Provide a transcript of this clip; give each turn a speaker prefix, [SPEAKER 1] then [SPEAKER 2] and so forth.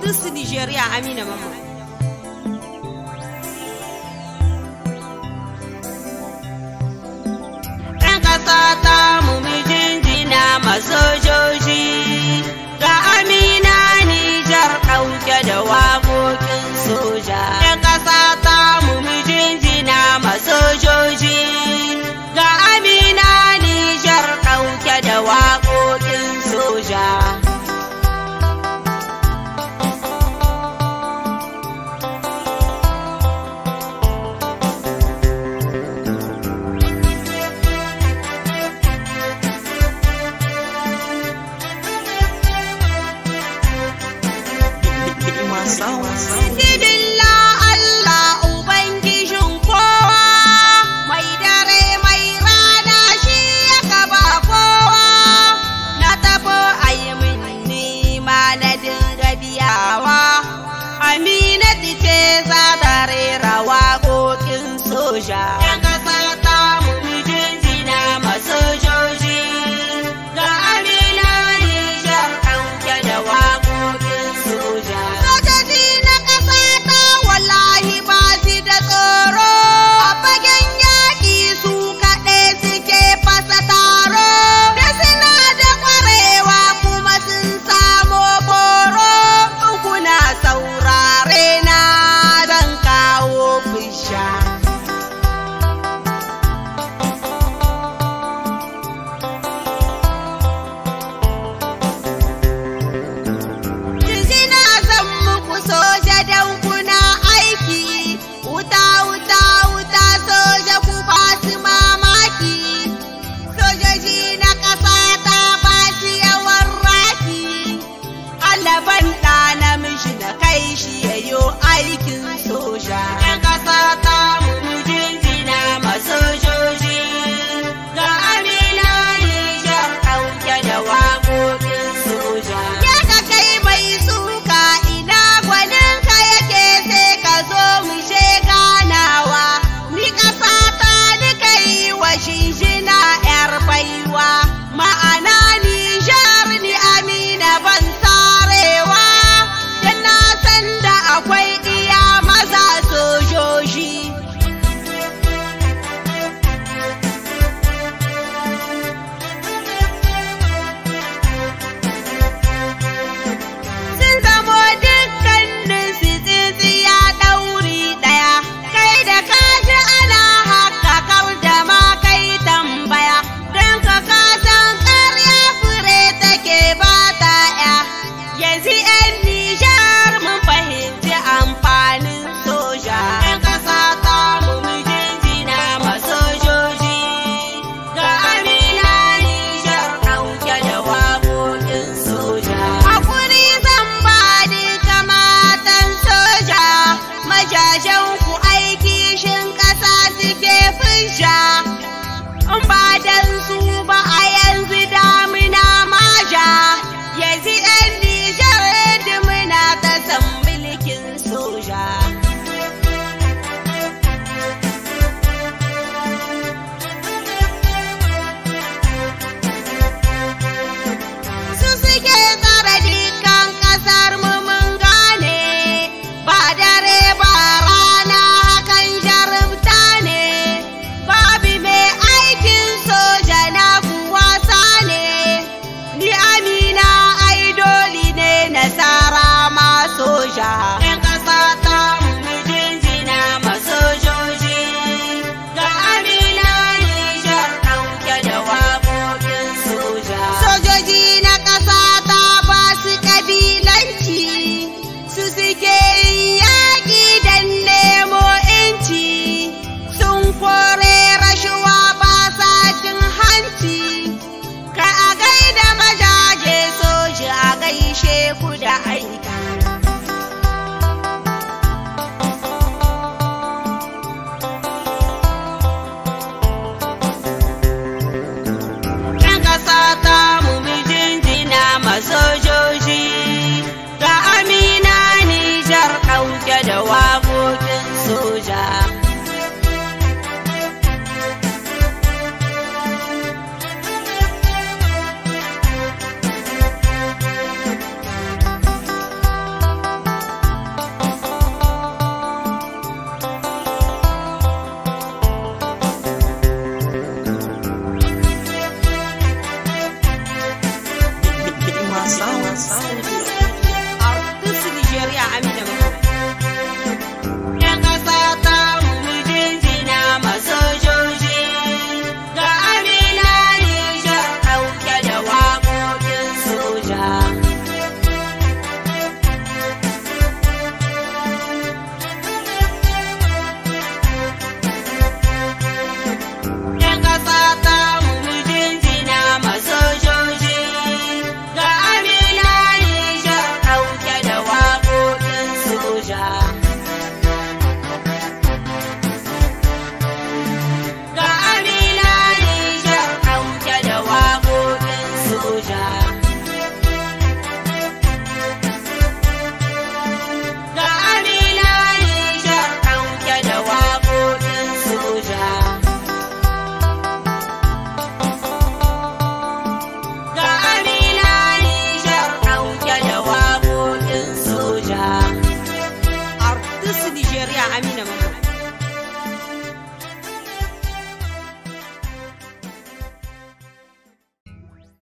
[SPEAKER 1] Miss Nigeria Amina Mama. Ɗan ƙasa ta mu jinjina masojoji, ga Amina Nijar ɗauke da waƙoƙin soja. Ɗan ƙasa ta mu jinjina masojoji, ga Amina Nijar ɗauke da waƙoƙin soja. Sidilla Allah Ubangijin kowa, mai dare mai rana shi ya gaba kowa, na tafo a yi min nima na dinga biyawa, Aminatu ce za ta rera waƙoƙin soja. ‘Yan ƙasa ta mu jinjina masojoji, ga Amina Nijar ɗauke da waƙoƙin soja. Wallahi ba su da tsoro, a fagen yaƙi su kaɗai suke fasa taro, da suna da ƙwarewa kuma sun samo boro, kuna saurare na zan kawo fusha. Jinjina zan muku soja don kuna aiki, wuta wuta wuta soja ku ba su mamaki, sojoji na ƙasa ta ba su yawan raki, alaban ɗa namiji na kai shi yayo aikin soja. ‘Yan ƙasa ta mu jinjina masojoji, ga Amina Nijar ɗauke da waƙoƙin soja. Ka kai mai suka ina gwaninka yake sai ka zo mu she ganawa, ni ƙasa ta nika yi wa shinshina ‘yar baiwa, ma'ana Nijar ni Amina ban sarewa, don na san da akwai iya maza sojoji. Sun zamo dukkanin su tsintsiya ɗauri ɗaya, kai da kaji ana haka kar da ma kai tambaya, don ka kasan ƙarya fure take ba ta ‘ya. Yanzu ‘yan Nijar mun fahimci amfanin soja. ‘Yan ƙasa ta mu jinjina masojoji, ga Amina Nijar ɗauke da waƙoƙin soja. Hakuri zan ba duka matan soja, majajen ku aiki shin ƙasa suke fusha, in ba dan su